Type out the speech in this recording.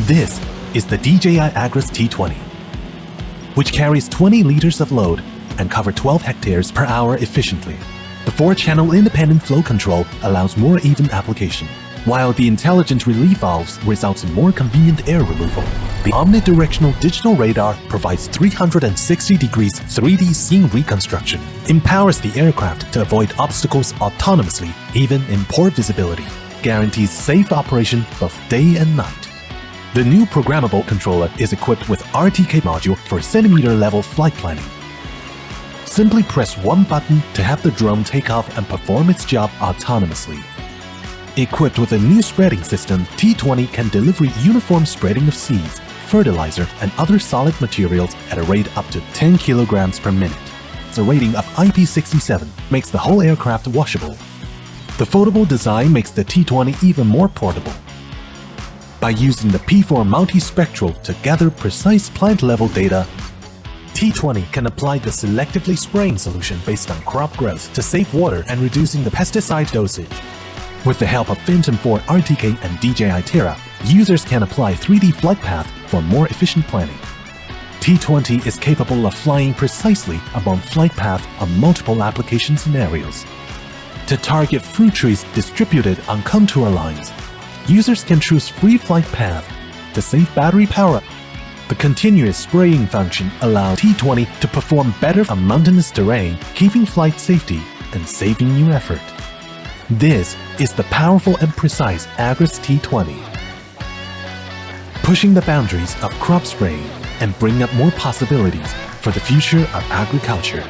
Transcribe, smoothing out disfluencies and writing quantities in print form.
This is the DJI AGRAS T20, which carries 20 liters of load and covers 12 hectares per hour efficiently. The 4-channel independent flow control allows more even application, while the intelligent relief valves results in more convenient air removal. The omnidirectional digital radar provides 360 degrees 3D scene reconstruction, empowers the aircraft to avoid obstacles autonomously, even in poor visibility, guarantees safe operation both day and night. The new programmable controller is equipped with RTK module for centimeter-level flight planning. Simply press one button to have the drone take off and perform its job autonomously. Equipped with a new spreading system, T20 can deliver uniform spreading of seeds, fertilizer, and other solid materials at a rate up to 10 kilograms per minute. The rating of IP67 makes the whole aircraft washable. The foldable design makes the T20 even more portable. By using the P4 multispectral to gather precise plant-level data, T20 can apply the selectively spraying solution based on crop growth to save water and reducing the pesticide dosage. With the help of Phantom 4 RTK and DJI Terra, users can apply 3D flight path for more efficient planning. T20 is capable of flying precisely along flight path on multiple application scenarios. To target fruit trees distributed on contour lines, users can choose free flight path to save battery power. The continuous spraying function allows T20 to perform better on mountainous terrain, keeping flight safety and saving you effort. This is the powerful and precise AGRAS T20, pushing the boundaries of crop spraying and bringing up more possibilities for the future of agriculture.